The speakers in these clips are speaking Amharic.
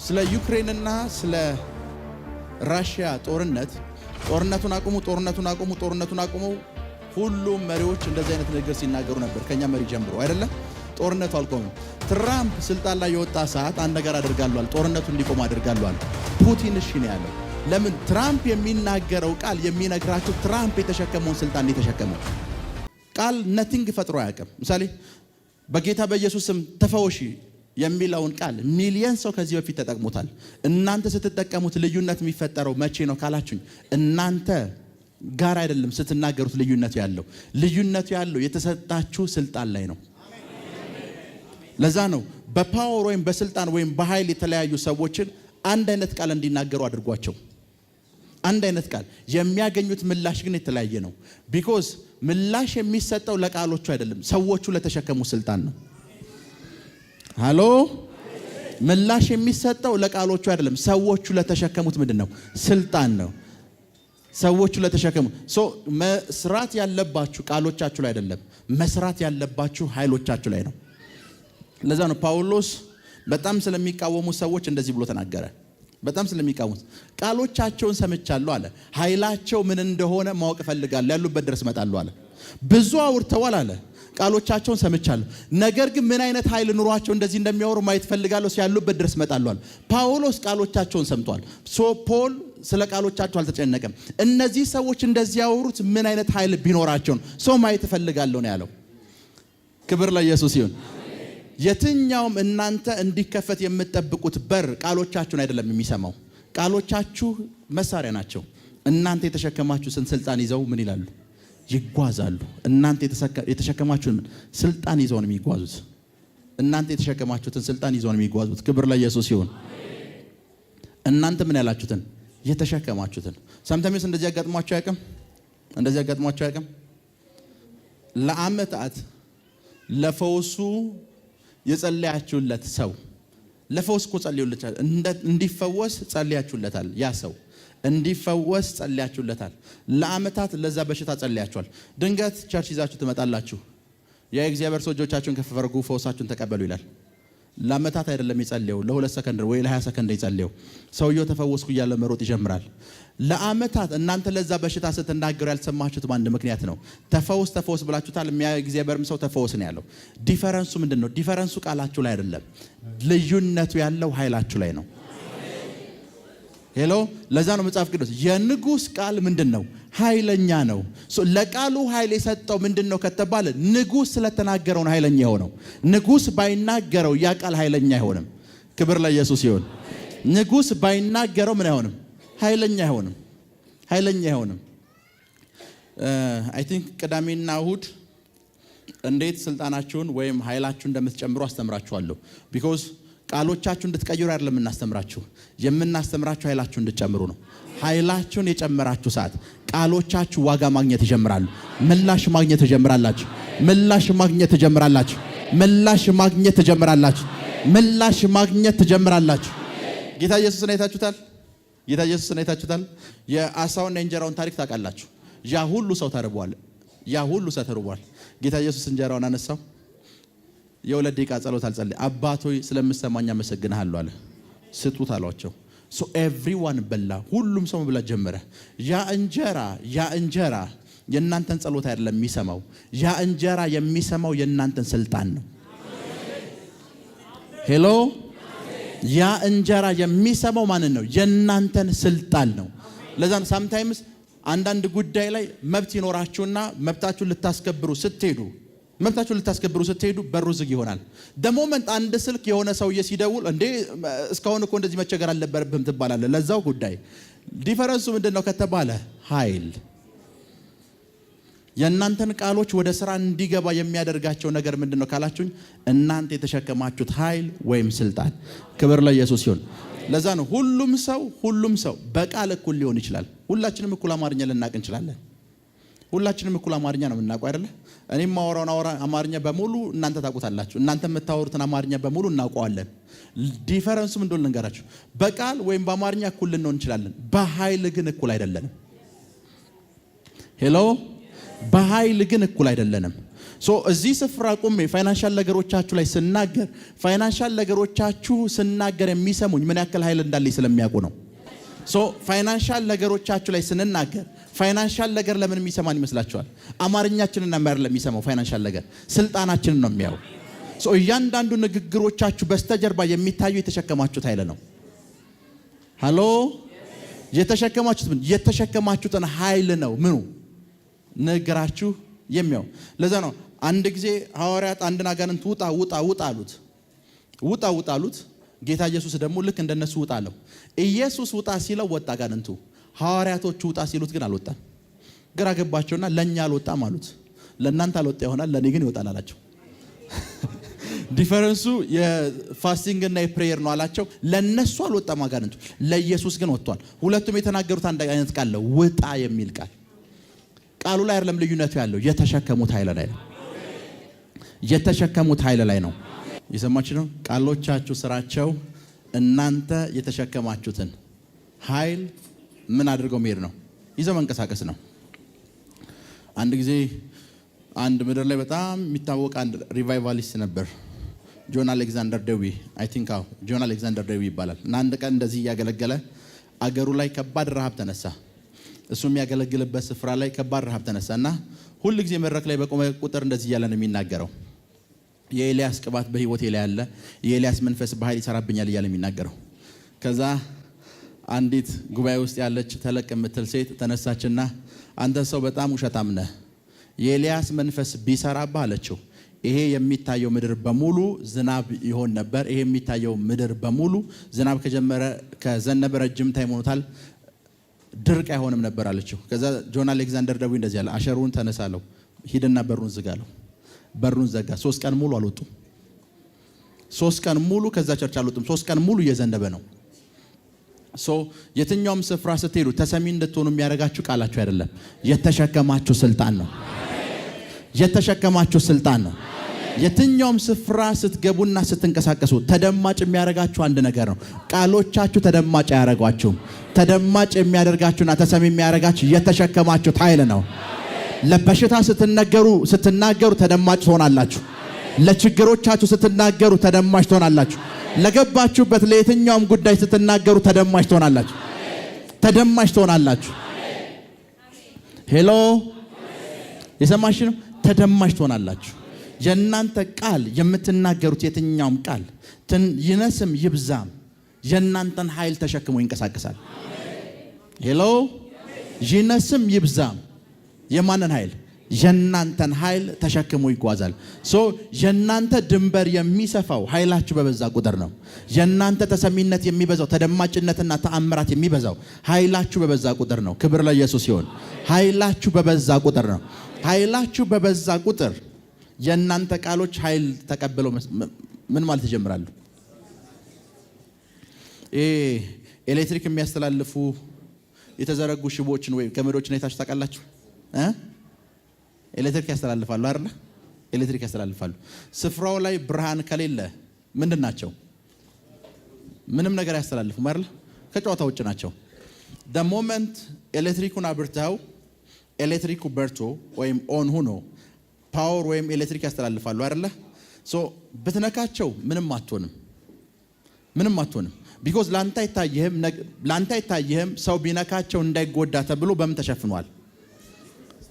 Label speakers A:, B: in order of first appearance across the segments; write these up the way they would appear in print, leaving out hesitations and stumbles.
A: ስለ ዩክሬንና ስለ ራሽያ ጦርነቱን አቁሙ ሁሉም መሪዎች እንደዚህ አይነት ነገር ሲናገሩ ነበር። ከኛ መሪ ጀምሮ አይደለም። ጦርነቱ አልቆመም። ትራምፕ ስልጣን ላይ የወጣ ሰዓት አንድ ነገር አድርጋለዋል። ጦርነቱ እንዲቆም አድርጋለዋል። ፑቲን እሺ ነው ያለው። ለምን? ትራምፕ የሚናገረው ቃል የሚነግራችሁ ትራምፕ የተሸከመውን ስልጣን የተሸከመው ቃል ነቲንግ ፈጥሮ አያውቅም። ምሳሌ በጌታ በኢየሱስ ስም ተፈወሺ የሚለውን ቃል ሚሊየን ሰው ከዚህ በፊት ተጠቅሞታል። እናንተ ስትጠቀሙት ልዩነት የሚፈጠረው መቼ ነው ካላችሁኝ፣ እናንተ ጋር አይደለም ስትናገሩት ልዩነቱ ያለው የተሰጣችሁ ስልጣን ላይ ነው። ለዛ ነው በፓወር ወይም በስልጣን ወይም በኃይል የተለያዩ ሰዎችን አንድ አይነት ቃል እንዲናገሩ አድርጓቸው። አንድ አይነት ቃል የሚያገኙት ምላሽ ግን የተለያየ ነው። ቢኮዝ ምላሽ የሚሰጠው ለቃሎቹ አይደለም፣ ሰዎቹ ለተሸከሙ ስልጣን ነው። ሃሎ ምላሽ የሚሰጠው ለቃሎቹ አይደለም፣ ሰዎቹ ለተሸከሙት ምንድነው? ስልጣን ነው። ሰዎቹ ለተሸከሙ መስራት ያለባችሁ ቃሎቻችሁ ላይ አይደለም፣ መስራት ያለባችሁ ኃይሎቻችሁ ላይ ነው። ለዛ ነው ጳውሎስ በጣም ስለሚቃወሙ ሰዎች እንደዚህ ብሎ ተናገረ። በጣም ስለሚቃወሙት ቃሎቻቸውን ሰምቻለሁ አለ። ኃይላቸው ምን እንደሆነ ማወቅ እፈልጋለሁ፣ ያሉበት ድረስ እመጣለሁ አለ። ብዙ አውርተዋል አለ። ቃሎቻቸውን ሰምቻለሁ፣ ነገር ግን ምን አይነት ኃይል ኑሯቸው እንደዚህ እንደሚያወሩ ማየት እፈልጋለሁ፣ ያሉበት ድረስ እመጣለሁ አለ። ጳውሎስ ቃሎቻቸውን ሰምቷል። ፖል ስለ ቃሎቻቸው አልተጨነቀም። እነዚህ ሰዎች እንደዚህ ያወሩት ምን አይነት ኃይል ቢኖራቸው ነው? ሰው ማየት እፈልጋለሁ ነው ያለው። ክብር ለኢየሱስ ይሁን። የትኛውም እናንተ እንዲከፈት የምትጠብቁት በር ቃሎቻችሁን አይደለም የሚሰማው። ቃሎቻችሁ መሳሪያ ናቸው። እናንተ የተሸከማችሁትን ስልጣን ይዘው ምን ይላሉ? ይጓዛሉ። እናንተ የተሸከማችሁትን ስልጣን ይዘው ነው የሚጓዙት። እናንተ የተሸከማችሁትን ስልጣን ይዘው ነው የሚጓዙት። ክብር ለኢየሱስ ይሁን። እናንተ ምን ያላችሁትን የተሸከማችሁትን። ሰምተምስ እንደዚህ ያጋጥሟችሁ አያውቅም? ለዓመታት ለፈውሱ የጸለያችሁለት ሰው ለፈውስ እኮ ጸልዩለታል። እንዲፈወስ ጸልያችሁለታል። ያ ሰው እንዲፈወስ ጸልያችሁለታል። ለዓመታት ለዛ በሽታ ጸልያችኋል። ድንገት ቸርች ይዛችሁ ትመጣላችሁ። የእግዚአብሔር ሰው እጆቻችሁን ከፍ አድርጉ ፈውሳችሁን ተቀበሉ ይላል። ለዓመታት አይደለም ይጸልየው፣ ለ2 ሰከንድ ወይ ለ20 ሰከንድ ይጸልየው። ሰውየው ተፈወስኩ እያለ መሮጥ ይጀምራል። ለዓመታት እናንተ ለዛ በሽታ ስትናገሩ ያልሰማችሁት በአንድ ምክንያት ነው። ተፈወስ ብላችሁታል። እግዚአብሔርም ሰው ተፈወስ ነው ያለው። ዲፈረንሱ ምንድነው? ዲፈረንሱ ቃላችሁ ላይ አይደለም፣ ልዩነቱ ያለው ኃይላችሁ ላይ ነው። ሄሎ ለዛ ነው መጽሐፍ ቅዱስ የንጉስ ቃል ምንድነው? ኃይለኛ ነው። ለቃሉ ኃይል የሰጠው ምንድነው ከተባለ ንጉስ ስለተናገረው ነው ኃይለኛ የሆነው። ንጉስ ባይናገረው ያ ቃል ኃይለኛ አይሆንም። ክብር ለኢየሱስ ይሁን። ንጉስ ባይናገረው ምን አይሆንም? ኃይለኛ አይሆንም። አይ ቲንክ ቅዳሜና እሁድ እንዴት ስልጣናችሁን ወይም ኃይላችሁን እንደምትጨምሩ አስተምራችኋለሁ። ቢኮዝ ቃሎቻችሁ እንድትቀይሩ አይደለም የምናስተምራችሁ ኃይላችሁ እንድትጨምሩ ነው። ኃይላችሁን የጨመራችሁ ሰዓት ቃሎቻችሁ ዋጋ ማግኘት ይጀምራሉ። ምላሽ ማግኘት ትጀምራላችሁ። ጌታ ኢየሱስን አይታችሁታል። የአሳውና የእንጀራውን ታሪክ ታውቃላችሁ። ያ ሁሉ ሰው ተርቧል። ጌታ ኢየሱስ እንጀራውን አነሳው። የ2 ደቂቃ ጸሎት አልጸለየ። አባቶይ ስለምሰማኝ አመሰግንሃለሁ አለ። ስጡት አሏቸው። ሶ ኤቭሪዋን በላ። ሁሉም ሰው መብላት ጀመረ። ያ እንጀራ የእናንተን ጸሎት አይደለም የሚሰማው። ያ እንጀራ የሚሰማው የእናንተን ስልጣን ነው። ሄሎ ያ እንጀራ የሚሰማው ማንን ነው? የእናንተን ስልጣን ነው። ለዛ ሳምታይምስ አንዳንድ ጉዳይ ላይ መብት ይኖራችሁና መብታችሁን ልታስከብሩ ስትሄዱ በሩ ዝግ ይሆናል። ደሞመንት አንድ ስልክ የሆነ ሰውዬ ሲደውል እንዴ እስካሁን እኮ እንደዚህ መቸገር አልነበረብህም ትባላለህ። ለዛው ጉዳይ ዲፈረንሱ ምንድነው ከተባለ ኃይል። የእናንተን ቃሎች ወደ ስራ እንዲገባ የሚያደርጋቸው ነገር ምንድነው ካላችሁኝ፣ እናንተ የተሸከማችሁት ኃይል ወይም ስልጣን። ክብር ለኢየሱስ ይሁን። ለዛ ነው ሁሉም ሰው በቃል እኩል ሊሆን ይችላል። ሁላችንም እኩል አማርኛ ልናቅ እንችላለን። ሁላችንም እኩል አማርኛ ነው የምናውቀው አይደለ? እኔ ማወራውን አማርኛ በሙሉ እናንተ ታውቁታላችሁ። እናንተ የምታወሩትን አማርኛ በሙሉ እናውቀዋለን። ዲፈረንሱ ምን እንደሆነ ልንገራችሁ። በቃል ወይም በአማርኛ እኩል ልንሆን እንችላለን፣ በኃይል ግን እኩል አይደለንም። ሄሎ በኃይል ግን እኩል አይደለንም። እዚህ ስፍራ ቆሜ ፋይናንሻል ነገሮቻችሁ ላይ ስናገር ፋይናንሻል ነገሮቻችሁ ስናገር የሚሰሙኝ ምን ያክል ኃይል እንዳለኝ ስለሚያውቁ ነው። ፋይናንሻል ነገሮቻችሁ ላይ ስንናገር ፋይናንሻል ነገር ለምን የሚሰማን ይመስላችኋል? አማርኛችንን ነው የሚሰማው። ፋይናንሻል ነገር ስልጣናችንን ነው የሚያው። እያንዳንዱ ንግግሮቻችሁ በስተጀርባ የሚታየው የተሸከማችሁት ኃይል ነው። ሃሎ የተሸከማችሁትን ኃይል ነው ምኑ ንግግራችሁ የሚያው። ለዛ ነው አንድ ጊዜ ሐዋርያት አንድን አጋንንት ውጣ አሉት። ጌታ ኢየሱስ ደግሞ ልክ እንደነሱ ውጣ አለው። ኢየሱስ ውጣ ሲለው ወጣ አጋንንቱ። ሐዋርያቶቹ ውጣ ሲሉት ግን አልወጣም። ግራ ገባቸውና ለኛ አልወጣም አሉት። ለእናንተ አልወጣ ይሆናል ለኔ ግን ይወጣል አላቸው። ዲፈረንሱ የፋስቲንግ እና የፕሬየር ነው አላቸው። ለነሱ አልወጣም አጋንንቱ፣ ለኢየሱስ ግን ወጥቷል። ሁለቱም የተናገሩት አንድ አይነት ቃል ነው፣ ውጣ የሚል ቃል። ቃሉ ላይ አይደለም ልዩነቱ ያለው፣ የተሸከሙት ኃይል ላይ ነው። የተሸከሙት ኃይል ላይ ነው። የሰማችሁ ነው። ቃሎቻችሁ ስራቸው እናንተ የተሸከማችሁትን ኃይል ምን አድርገው መሄድ ነው? ይዘው መንቀሳቀስ ነው። አንድ ጊዜ አንድ ምድር ላይ በጣም የሚታወቅ አንድ ሪቫይቫሊስት ነበር፣ ጆን አሌክዛንደር ደዊ። አይ ቲንክ ጆን አሌክዛንደር ደዊ ይባላል። እና አንድ ቀን እንደዚህ እያገለገለ አገሩ ላይ ከባድ ረሃብ ተነሳ። እሱ የሚያገለግልበት ስፍራ ላይ ከባድ ረሃብ ተነሳና ሁሉ ጊዜ መድረክ ላይ በቆመ ቁጥር እንደዚህ እያለ ነው የሚናገረው። የኤልያስ ቅባት በህይወቴ ላይ ያለ፣ የኤልያስ መንፈስ በኃይል ይሰራብኛል እያለ የሚናገረው። ከዛ አንዲት ጉባኤ ውስጥ ያለች ተለቅ የምትል ሴት ተነሳችና አንተ ሰው በጣም ውሸታም ነህ፣ የኤልያስ መንፈስ ቢሰራብህ አለችው፣ ይሄ የሚታየው ምድር በሙሉ ዝናብ ይሆን ነበር። ይሄ የሚታየው ምድር በሙሉ ዝናብ ከዘነበ ረጅም ታይም ሆኖታል፣ ድርቅ አይሆንም ነበር አለችው። ከዛ ጆን አሌክዛንደር ደዊ እንደዚህ አለ፣ አሸሩን ተነሳለው፣ ሂድና በሩን ዝጋለው። በሩን ዘጋ። 3 ቀን ሙሉ አልወጡም። 3 ቀን ሙሉ ከዛ ቸርች አልወጡም። 3 ቀን ሙሉ እየዘነበ ነው። የትኛውም ስፍራ ስትሄዱ ተሰሚ እንድትሆኑ የሚያደርጋችሁ ቃላችሁ አይደለም፣ የተሸከማችሁ ስልጣን ነው። የተሸከማችሁ ስልጣን ነው። የትኛውም ስፍራ ስትገቡና ስትንቀሳቀሱ ተደማጭ የሚያደርጋችሁ አንድ ነገር ነው። ቃሎቻችሁ ተደማጭ አያደርጓችሁም። ተደማጭ የሚያደርጋችሁና ተሰሚ የሚያደርጋችሁ የተሸከማችሁት ኃይል ነው። ለበሽታ ስትናገሩ ተደማጭ ትሆናላችሁ። ለችግሮቻችሁ ስትናገሩ ተደማጭ ትሆናላችሁ። ለገባችሁበት ለየትኛውም ጉዳይ ስትናገሩ ተደማጭ ትሆናላችሁ። ተደማጭ ትሆናላችሁ። ሄሎ የሰማሽ ነው። ተደማጭ ትሆናላችሁ። የእናንተ ቃል የምትናገሩት የትኛውም ቃል ይነስም ይብዛም የእናንተን ኃይል ተሸክሞ ይንቀሳቀሳል። ሄሎ ይነስም ይብዛም የማንን ኃይል? የናንተን ኃይል ተሸክሞ ይጓዛል። የናንተ ድንበር የሚሰፋው ኃይላችሁ በበዛ ቁጥር ነው። የናንተ ተሰሚነት የሚበዛው ተደማጭነትና ተአምራት የሚበዛው ኃይላችሁ በበዛ ቁጥር ነው። ክብር ለኢየሱስ ይሁን። ኃይላችሁ በበዛ ቁጥር ነው። ኃይላችሁ በበዛ ቁጥር የናንተ ቃሎች ኃይል ተቀበለው ምን ማለት ይጀምራሉ? ኤሌክትሪክ የሚያስተላልፉ የተዘረጉ ሽቦችን ወይ ገመዶችን አይታችሁ ታውቃላችሁ? ኤሌክትሪክ ያስተላልፋሉ አይደል? ኤሌክትሪክ ያስተላልፋሉ። ስፍራው ላይ ብርሃን ከሌለ ምንድን ናቸው? ምንም ነገር ያስተላልፉ አይደል? ከጨዋታ ውጭ ናቸው። the moment ኤሌክትሪኩን አብርተው ኤሌክትሪኩ በርቶ ወይም ኦን ሆኖ ፓወር ወይም ኤሌክትሪክ ያስተላልፋሉ አይደል? ብትነካቸው ምንም አትሆንም። ቢኮዝ ላንተ አይታየህም። ሰው ቢነካቸው እንዳይጎዳ ተብሎ በምን ተሸፍኗል?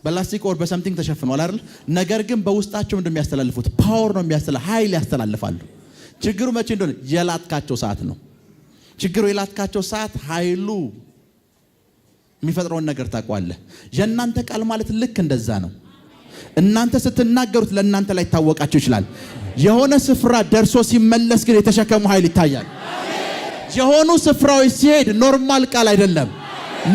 A: በላስቲክ ኦር በሰምቲንግ ተሸፍኗል አይደል? ነገር ግን በውስጣቸው እንደሚያስተላልፉት ፓወር ነው ኃይል ያስተላልፋሉ። ችግሩ መቼ እንደሆነ የላትካቸው ሰዓት ነው። ችግሩ የላትካቸው ሰዓት ኃይሉ የሚፈጥረውን ነገር ታውቃለህ። የእናንተ ቃል ማለት ልክ እንደዛ ነው። እናንተ ስትናገሩት ለእናንተ ላይ ታወቃችሁ ይችላል። የሆነ ስፍራ ደርሶ ሲመለስ ግን የተሸከሙ ኃይል ይታያል። የሆኑ ስፍራዎች ሲሄድ ኖርማል ቃል አይደለም፣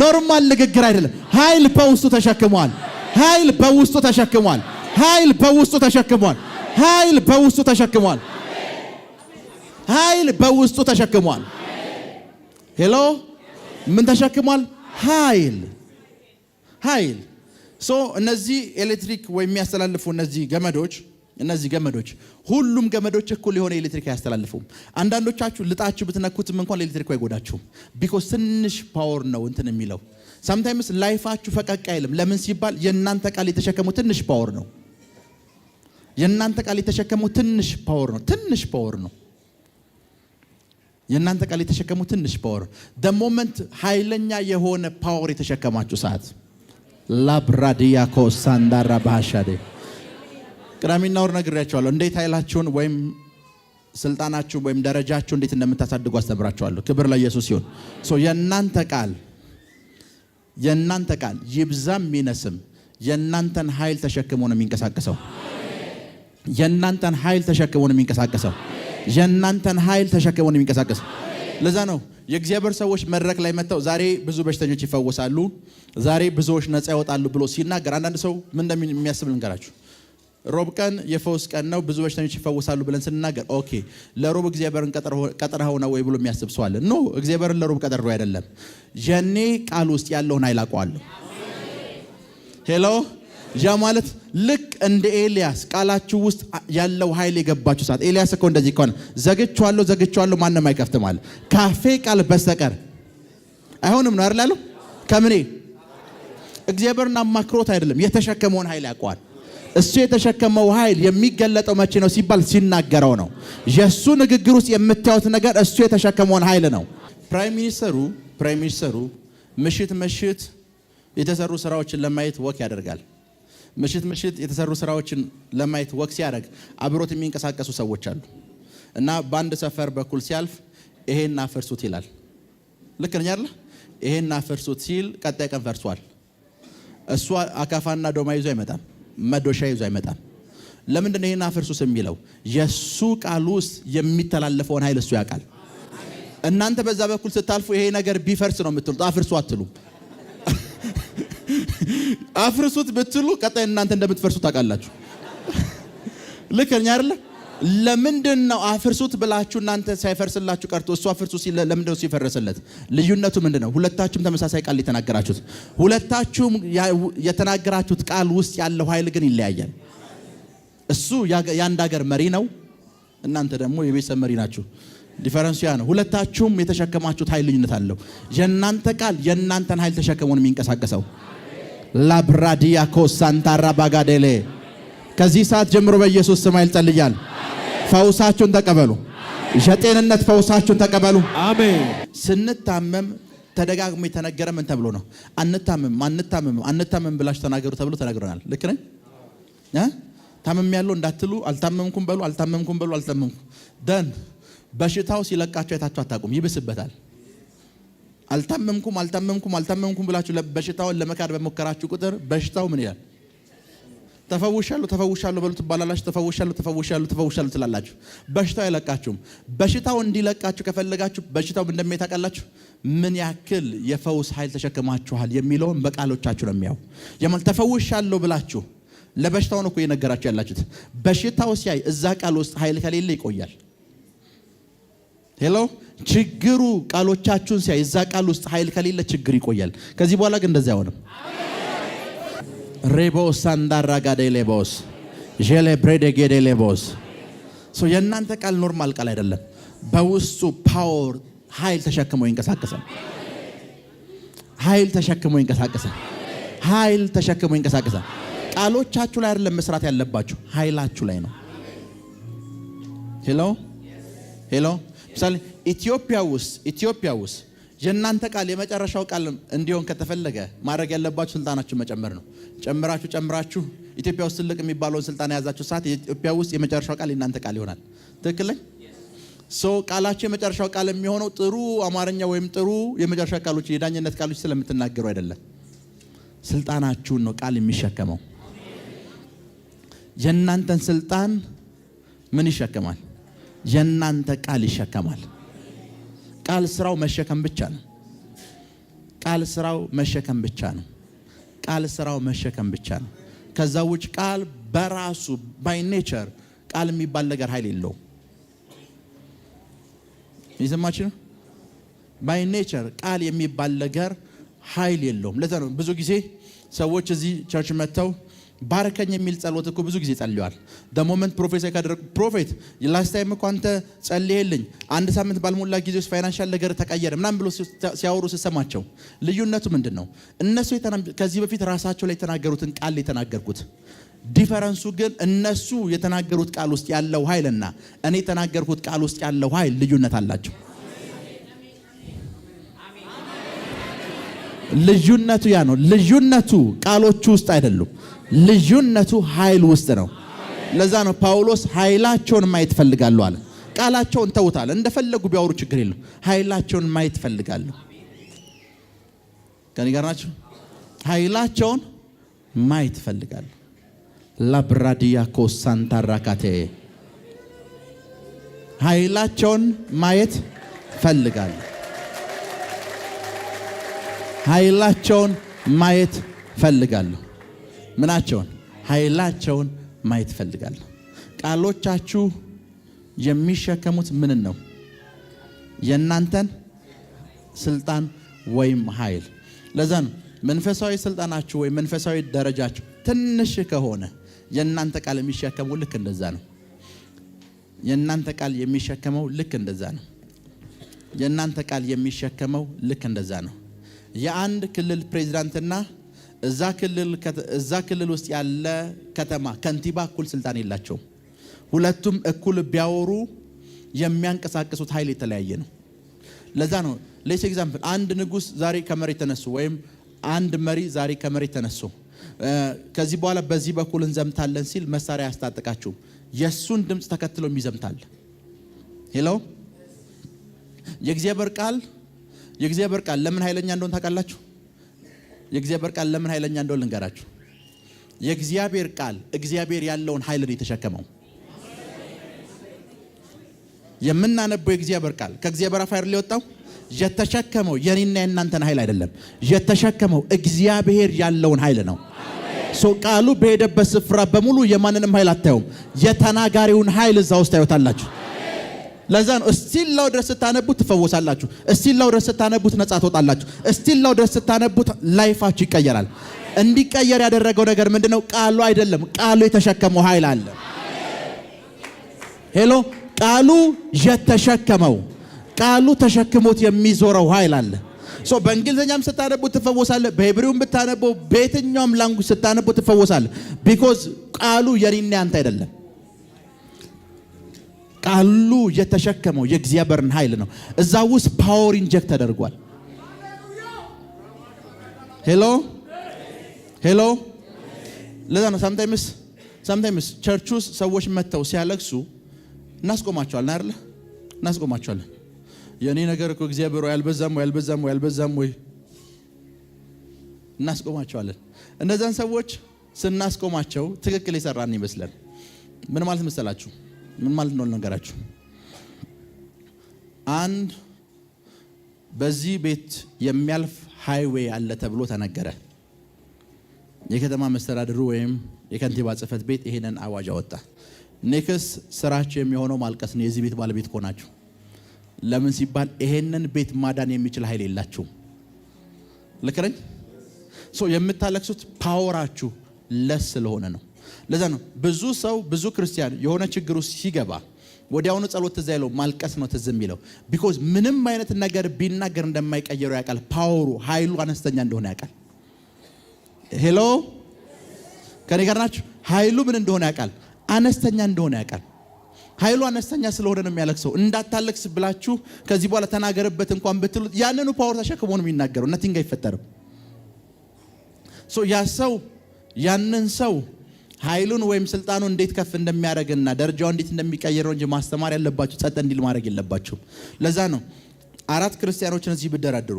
A: ኖርማል ንግግር አይደለም። ኃይል በውስጡ ተሸክሟል። ኃይል በውስጡ ተሸክሟል። ኃይል በውስጡ ተሸክሟል። ኃይል በውስጡ ተሸክሟል። ኃይል በውስጡ ተሸክሟል። ሄሎ ምን ተሸክሟል? ኃይል እነዚህ ኤሌክትሪክ ወይ የሚያስተላልፉ እነዚህ ገመዶች ሁሉም ገመዶች እኩል የሆነ ኤሌክትሪክ አያስተላልፉም። አንዳንዶቻችሁ ልጣችሁ ብትነኩትም እንኳን ኤሌክትሪክ አይጎዳችሁም። ቢኮዝ ትንሽ ፓወር ነው እንትን የሚለው። ሳምታይምስ ላይፋችሁ ፈቀቅ አይልም። ለምን ሲባል የእናንተ ቃል የተሸከሙ ትንሽ ፓወር ነው። የእናንተ ቃል የተሸከመው ትንሽ ፓወር ነው። የእናንተ ቃል የተሸከመው ትንሽ ፓወር the moment ኃይለኛ የሆነ ፓወር የተሸከማችሁ ሰዓት ላብራዲያኮ ሳንዳራ ባሻዴ ቅዳሜና ወር ነግሬያችኋለሁ። እንዴት ኃይላችሁን ወይም ስልጣናችሁን ወይም ደረጃችሁን እንዴት እንደምታሳድጉ አስተምራችኋለሁ። ክብር ለኢየሱስ ይሁን። የእናንተ ቃል ይብዛም ይነስም የእናንተን ኃይል ተሸክሞ ነው የሚንቀሳቀሰው። የእናንተን ኃይል ተሸክሞ ነው የሚንቀሳቀሰው። የእናንተን ኃይል ተሸክሞ ነው የሚንቀሳቀሰው። ለዛ ነው የእግዚአብሔር ሰዎች መድረክ ላይ መጥተው ዛሬ ብዙ በሽተኞች ይፈወሳሉ፣ ዛሬ ብዙዎች ነፃ ይወጣሉ ብሎ ሲናገር አንዳንድ ሰው ምን እንደሚያስብ ልንገራችሁ። ሮብ ቀን የፈውስ ቀን ነው፣ ብዙ በሽተኞች ይፈወሳሉ ብለን ስንናገር ኦኬ ለሮብ እግዚአብሔርን ቀጠረኸው ነው ወይ ብሎ የሚያስብ ሰው አለ። ኖ እግዚአብሔርን ለሮብ ቀጠረው አይደለም። የኔ ቃል ውስጥ ያለውን ኃይል አውቀዋለሁ። ሄሎ ያ ማለት ልክ እንደ ኤልያስ ቃላችሁ ውስጥ ያለው ኃይል የገባችሁ ሰዓት ኤልያስ እኮ እንደዚህ ከሆነ ዘግቼዋለሁ ማንም አይከፍትም አለ። ካፌ ቃል በስተቀር አይሆንም ነው አይደል? ከምኔ እግዚአብሔርን አማክሮት አይደለም፣ የተሸከመውን ኃይል ያውቀዋል። እሱ የተሸከመው ኃይል የሚገለጠው መቼ ነው ሲባል ሲናገረው ነው። የሱ ንግግር ውስጥ የምታዩት ነገር እሱ የተሸከመውን ኃይል ነው። ፕራይም ሚኒስተሩ ምሽት የተሰሩ ስራዎችን ለማየት ወክ ያደርጋል። ምሽት የተሰሩ ስራዎችን ለማየት ወክ ሲያደርግ አብሮት የሚንቀሳቀሱ ሰዎች አሉ እና በአንድ ሰፈር በኩል ሲያልፍ ይሄን አፍርሱት ይላል። ልክ ነኝ አይደል? ይሄን አፍርሱት ሲል ቀጣይ ቀን ፈርሷል። እሱ አካፋና ዶማ ይዞ አይመጣም፣ መዶሻ ይዞ አይመጣም። ለምንድን ነው ይሄን አፍርሱት የሚለው? የሱ ቃል ውስጥ የሚተላለፈውን ኃይል እሱ ያውቃል። እናንተ በዛ በኩል ስታልፉ ይሄ ነገር ቢፈርስ ነው የምትሉት፣ አፍርሱ አትሉ። አፍርሱት ብትሉ ቀጣይ እናንተ እንደምትፈርሱ ታውቃላችሁ። ልክ ነኝ አይደል? ለምንድን ነው አፍርሱት ብላችሁ እናንተ ሳይፈርስላችሁ ቀርቶ እሱ አፍርሱ ሲል ለምንድን ነው ሲፈርስለት? ልዩነቱ ምንድነው? ሁለታችሁም ተመሳሳይ ቃል የተናገራችሁት፣ ሁለታችሁም የተናገራችሁት ቃል ውስጥ ያለው ኃይል ግን ይለያያል። እሱ የአንድ ሀገር መሪ ነው፣ እናንተ ደግሞ የቤተሰብ መሪ ናችሁ። ዲፈረንሱ ያ ነው። ሁለታችሁም የተሸከማችሁት ኃይል ልዩነት አለው። የእናንተ ቃል የእናንተን ኃይል ተሸክሞ ነው የሚንቀሳቀሰው። ላብራዲያኮ ሳንታራ ባጋዴሌ ከዚህ ሰዓት ጀምሮ በኢየሱስ ስም ኃይል ጸልያል። ፈውሳችሁን ተቀበሉ። የጤንነት ፈውሳችሁን ተቀበሉ። አሜን። ስንታመም ተደጋግሞ የተነገረ ምን ተብሎ ነው? አንታመም ብላችሁ ተናገሩ ተብሎ ተነግሮናል። ልክ ነኝ? ታመም ያለው እንዳትሉ፣ አልታመምኩም በሉ፣ አልታመምኩም በሉ፣ አልታመምኩም ደን በሽታው ሲለቃችሁ አይታችሁ አታውቁም፣ ይብስበታል። አልታመምኩም ብላችሁ በሽታውን ለመካድ በመከራችሁ ቁጥር በሽታው ምን ይላል? ተፈውሻለሁ በሉ ትባላላችሁ። ተፈውሻለሁ ትላላችሁ። በሽታው አይለቃችሁም። በሽታው እንዲለቃችሁ ከፈለጋችሁ በሽታው እንደሚታቀላችሁ ምን ያክል የፈውስ ኃይል ተሸክማችኋል የሚለውን በቃሎቻችሁ ነው የሚያው። የማል ተፈውሻለሁ ብላችሁ ለበሽታው ነው እኮ እየነገራችሁ ያላችሁት። በሽታው ሲያይ እዛ ቃል ውስጥ ኃይል ከሌለ ይቆያል። ሄሎ ችግሩ ቃሎቻችሁን ሲያይ እዛ ቃል ውስጥ ኃይል ከሌለ ችግር ይቆያል። ከዚህ በኋላ ግን እንደዛ አይሆንም። ሬቦስ ሳንዳራ ጋዴሌቦስ ጄሌ ብሬዴ ጌዴሌቦስ የእናንተ ቃል ኖርማል ቃል አይደለም። በውስጡ ፓወር ኃይል ተሸክሞ ይንቀሳቀሳል። ኃይል ተሸክሞ ይንቀሳቀሳል። ቃሎቻችሁ ላይ አይደለም መስራት ያለባችሁ፣ ኃይላችሁ ላይ ነው። ሄሎ ምሳሌ ኢትዮጵያ ውስጥ የእናንተ ቃል የመጨረሻው ቃል እንዲሆን ከተፈለገ ማድረግ ያለባችሁ ስልጣናችሁ መጨመር ነው። ጨምራችሁ ኢትዮጵያ ውስጥ ትልቅ የሚባለውን ስልጣን የያዛችሁ ሰዓት ኢትዮጵያ ውስጥ የመጨረሻው ቃል የእናንተ ቃል ይሆናል። ትክክል ነኝ? ቃላችሁ የመጨረሻው ቃል የሚሆነው ጥሩ አማርኛ ወይም ጥሩ የመጨረሻ ቃሎች የዳኝነት ቃሎች ስለምትናገሩ አይደለም። ስልጣናችሁን ነው ቃል የሚሸከመው። የእናንተን ስልጣን ምን ይሸከማል? የእናንተ ቃል ይሸከማል። ቃል ስራው መሸከም ብቻ ነው። ቃል ስራው መሸከም ብቻ ነው። ከዛ ውጭ ቃል በራሱ ባይ ኔቸር ቃል የሚባል ነገር ኃይል የለውም። ይሰማችሁ? ባይ ኔቸር ቃል የሚባል ነገር ኃይል የለውም። ለዛ ነው ብዙ ጊዜ ሰዎች እዚህ ቸርች መጥተው ባረከኝ የሚል ጸሎት እኮ ብዙ ጊዜ ጸልየዋል። ሞመንት ፕሮፌሰር ካደረጉ ፕሮፌት ላስት ታይም እኮ አንተ ጸልየልኝ አንድ ሳምንት ባልሞላ ጊዜ ውስጥ ፋይናንሻል ነገር ተቀየረ ምናምን ብሎ ሲያወሩ ሲሰማቸው ልዩነቱ ምንድነው? እነሱ ከዚህ በፊት ራሳቸው ላይ የተናገሩትን ቃል የተናገርኩት ዲፈረንሱ ግን እነሱ የተናገሩት ቃል ውስጥ ያለው ኃይልና እኔ የተናገርኩት ቃል ውስጥ ያለው ኃይል ልዩነት አላቸው። ልዩነቱ ያ ነው። ልዩነቱ ቃሎቹ ውስጥ አይደሉም። ልዩነቱ ኃይል ውስጥ ነው። ለዛ ነው ጳውሎስ ኃይላቸውን ማየት ፈልጋለሁ አለ። ቃላቸውን ተውታል። እንደፈለጉ ቢያወሩ ችግር የለም። ኃይላቸውን ማየት ፈልጋለሁ። ከኔ ጋር ናችሁ? ኃይላቸውን ማየት ፈልጋለሁ። ላብራዲያ ኮሳንታራካቴ ኃይላቸውን ማየት ፈልጋለሁ። ኃይላቸውን ማየት ፈልጋለሁ። ምናቸውን? ኃይላቸውን ማየት ፈልጋለሁ። ቃሎቻችሁ የሚሸከሙት ምን ነው? የእናንተን ስልጣን ወይም ኃይል። ለዛ ነው መንፈሳዊ ስልጣናችሁ ወይም መንፈሳዊ ደረጃችሁ ትንሽ ከሆነ የእናንተ ቃል የሚሸከመው ልክ እንደዛ ነው። የእናንተ ቃል የሚሸከመው ልክ እንደዛ ነው። የእናንተ ቃል የሚሸከመው ልክ እንደዛ ነው። የአንድ ክልል ፕሬዝዳንትና እዛ ክልል ውስጥ ያለ ከተማ ከንቲባ እኩል ስልጣን የላቸውም። ሁለቱም እኩል ቢያወሩ የሚያንቀሳቅሱት ኃይል የተለያየ ነው። ለዛ ነው ሌስ ኤግዛምፕል አንድ ንጉስ ዛሬ ከመሬት ተነሱ ወይም አንድ መሪ ዛሬ ከመሬት ተነሱ ከዚህ በኋላ በዚህ በኩል እንዘምታለን ሲል መሳሪያ ያስታጥቃችሁ የሱን ድምጽ ተከትሎ የሚዘምታል። ሄሎ የእግዚአብሔር ቃል ለምን ኃይለኛ እንደሆነ ታውቃላችሁ? የእግዚአብሔር ቃል ለምን ኃይለኛ እንደሆነ ልንገራችሁ። የእግዚአብሔር ቃል እግዚአብሔር ያለውን ኃይል ነው የተሸከመው። የምናነበው የእግዚአብሔር ቃል ከእግዚአብሔር አፍ አይደል የወጣው? የተሸከመው የኔና የናንተን ኃይል አይደለም። የተሸከመው እግዚአብሔር ያለውን ኃይል ነው። ቃሉ በሄደበት ስፍራ በሙሉ የማንንም ኃይል አታዩም። የተናጋሪውን ኃይል እዛ ውስጥ ታዩታላችሁ። ለዛ ነው እስቲላው ድረስ ስታነቡት ትፈወሳላችሁ። እስቲላው ድረስ ስታነቡት ነፃ ትወጣላችሁ። እስቲላው ድረስ ስታነቡት ላይፋችሁ ይቀየራል። እንዲቀየር ያደረገው ነገር ምንድነው? ቃሉ አይደለም። ቃሉ የተሸከመው ኃይል አለ። ሄሎ ቃሉ የተሸከመው ቃሉ ተሸክሞት የሚዞረው ኃይል አለ። በእንግሊዘኛም ስታነቡት ትፈወሳለህ። በሄብሪውም ብታነቡት በየትኛውም ላንጉጅ ስታነቡት ትፈወሳለህ። ቢኮዝ ቃሉ የኔና ያንተ አይደለም። ቃሉ የተሸከመው የእግዚአብሔርን ኃይል ነው። እዛ ውስጥ ፓወር ኢንጀክት ተደርጓል። ሄሎ ለዛ ነው sometimes ቸርች ውስጥ ሰዎች መተው ሲያለቅሱ እናስቆማቸዋለን አይደል? እናስቆማቸዋለን። የኔ ነገር እኮ እግዚአብሔር ያልበዛም ወይ እናስቆማቸዋለን። እነዛን ሰዎች ስናስቆማቸው ትክክል የሰራን ይመስላል። ምን ማለት መሰላችሁ? ምን ማለት ነው ልንገራችሁ። አንድ በዚህ ቤት የሚያልፍ ሃይዌይ አለ ተብሎ ተነገረ። የከተማ መስተዳድሩ ወይም የከንቲባ ጽሕፈት ቤት ይሄንን አዋጅ አወጣ። ኔክስ ስራችሁ የሚሆነው ማልቀስ ነው የዚህ ቤት ባለቤት ከሆናችሁ። ለምን ሲባል ይሄንን ቤት ማዳን የሚችል ኃይል የላችሁም። ልክ ነኝ? የምታለቅሱት ፓወራችሁ ለስ ስለሆነ ነው። ለዛ ነው ብዙ ክርስቲያን የሆነ ችግር ውስጥ ሲገባ ወዲያውኑ ጸሎት ትዝ አይለው፣ ማልቀስ ነው ትዝ የሚለው። ቢኮዝ ምንም አይነት ነገር ቢናገር እንደማይቀየረው ያውቃል። ፓወሩ ኃይሉ አነስተኛ እንደሆነ ያውቃል። ሄሎ ከኔ ጋር ናችሁ? ኃይሉ ምን እንደሆነ ያውቃል። አነስተኛ እንደሆነ ያውቃል። ኃይሉ አነስተኛ ስለሆነ ነው የሚያለቅሰው። እንዳታለቅስ ብላችሁ ከዚህ በኋላ ተናገርበት እንኳን ብትሉት ያንኑ ፓወር ተሸክሞ ነው የሚናገረው። ነቲንግ አይፈጠርም። ያንን ሰው ኃይሉን ወይም ስልጣኑን እንዴት ከፍ እንደሚያደርግና ደረጃው እንዴት እንደሚቀየረው እንጂ ማስተማር ያለባችሁ ጸጥ እንዲል ማድረግ የለባችሁ። ለዛ ነው 4 ክርስቲያኖችን እዚህ ብደራድሩ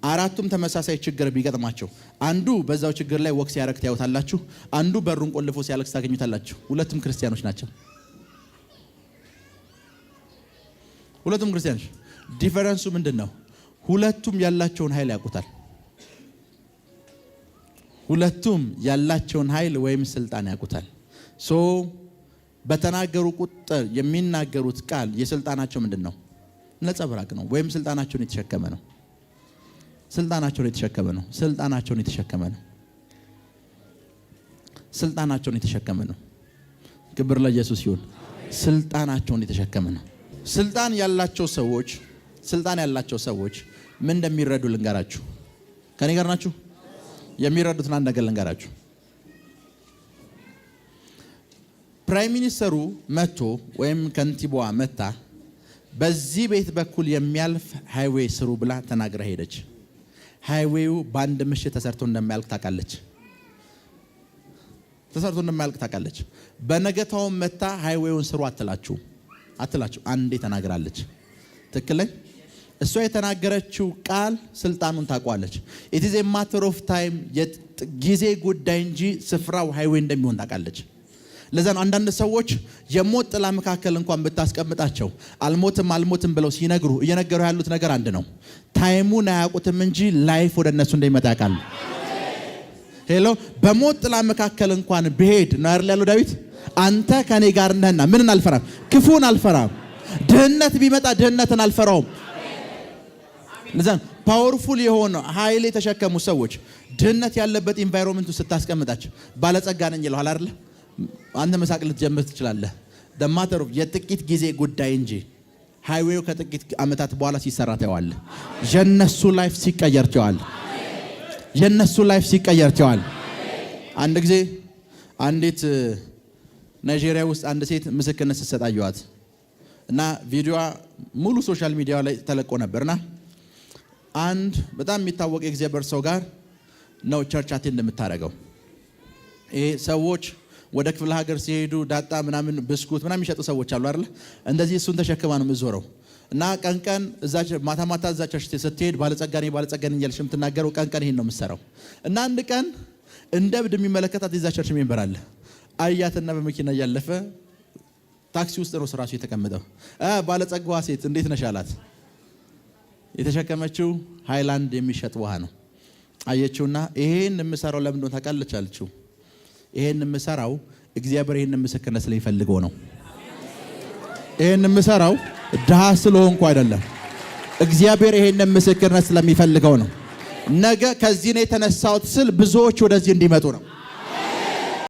A: 4ቱም ተመሳሳይ ችግር ቢገጥማቸው አንዱ በዛው ችግር ላይ ወክስ ያረክ ታዩታላችሁ፣ አንዱ በሩን ቆልፎ ሲያለቅስ ታገኙታላችሁ። ሁለቱም ክርስቲያኖች ናቸው። ሁለቱም ክርስቲያኖች። ዲፈረንሱ ምንድነው? ሁለቱም ያላቸውን ኃይል ያውቁታል። ሁለቱም ያላቸውን ኃይል ወይም ስልጣን ያውቁታል። በተናገሩ ቁጥር የሚናገሩት ቃል የስልጣናቸው ምንድነው? ነጸብራቅ ነው ወይም ስልጣናቸውን የተሸከመ ነው። ስልጣናቸውን የተሸከመ ነው። ክብር ለኢየሱስ ይሁን። ስልጣናቸውን የተሸከመ ነው። ስልጣን ያላቸው ሰዎች ምን እንደሚረዱ ልንገራችሁ። ከኔ ጋር ናችሁ? የሚረዱትን አንድ ነገር ልንገራችሁ። ፕራይም ሚኒስተሩ መጥቶ ወይም ከንቲባዋ መጣ በዚህ ቤት በኩል የሚያልፍ ሃይዌይ ስሩ ብላ ተናግራ ሄደች። ሃይዌዩ በአንድ ምሽት ተሰርቶ እንደማያልቅ ታውቃለች። በነገታው መጣ ሃይዌዩን ስሩ አትላችሁ አንዴ ተናግራለች። ትክክለኛ እሷ የተናገረችው ቃል ስልጣኑን ታውቃለች። it is a matter of time ጊዜ ጉዳይ እንጂ ስፍራው ሃይዌይ እንደሚሆን ታውቃለች። ለዛ አንዳንድ ሰዎች የሞት ጥላ መካከል እንኳን ብታስቀምጣቸው አልሞትም ብለው እየነገሩ ያሉት ነገር አንድ ነው። ታይሙን አያውቁትም እንጂ ላይፍ ወደ እነሱ እንደሚመጣ ያውቃሉ። ሄሎ በሞት ጥላ መካከል እንኳን ብሄድ ነው ያለው ዳዊት አንተ ከኔ ጋር ነህና ምንን አልፈራም፣ ክፉን አልፈራም። ድህነት ቢመጣ ድህነትን አልፈራውም። ለዛ ፓወርፉል የሆነ ኃይል የተሸከሙ ሰዎች ድህነት ያለበት ኢንቫይሮንመንት ውስጥ ስታስቀምጣቸው ባለጸጋ ነኝ ይላል አይደል? አንተ መሳቅ ልትጀምር ትችላለህ። ማተር ኦፍ የጥቂት ጊዜ ጉዳይ እንጂ ሃይዌው ከጥቂት ዓመታት በኋላ ሲሰራ ታየዋለህ። የነሱ ላይፍ ሲቀየር ታየዋለህ። አንድ ጊዜ አንዲት ናይጄሪያ ውስጥ አንድ ሴት ምስክርነት ስትሰጥ አየኋት እና ቪዲዮዋ ሙሉ ሶሻል ሚዲያ ላይ ተለቆ ነበርና አንድ በጣም የሚታወቅ የእግዚአብሔር ሰው ጋር ነው ቸርች አቴንድ የምታደርገው። ይሄ ሰዎች ወደ ክፍለ ሀገር ሲሄዱ ዳጣ ምናምን ብስኩት ምናምን የሚሸጡ ሰዎች አሉ አይደል? እንደዚህ እሱን ተሸክማ ነው የምትዞረው እና ቀን ማታ እዛ ቸርች ስትሄድ ባለጸጋ ነኝ እያልሽ የምትናገረው ቀን ይሄን ነው የምትሰራው። እና አንድ ቀን እንደ እብድ የሚመለከታት የዛ ቸርች ሜምበር አለ። አያትና በመኪና እያለፈ ታክሲ ውስጥ ነው ራሱ የተቀመጠው። ባለጸጋዋ ሴት እንዴት ነሽ አላት። የተሸከመችው ሃይላንድ የሚሸጥ ውሃ ነው። አየችውና ይሄን የምሰራው ለምን ነው ታውቃለች አለችው። ይሄን የምሰራው እግዚአብሔር ይሄን ምስክርነት ስለሚፈልገው ነው። ይሄን የምሰራው ድሃ ስለሆንኩ አይደለም፣ እግዚአብሔር ይሄን ምስክርነት ስለሚፈልገው ነው። ነገ ከዚህ ነው የተነሳሁት ስል ብዙዎች ወደዚህ እንዲመጡ ነው።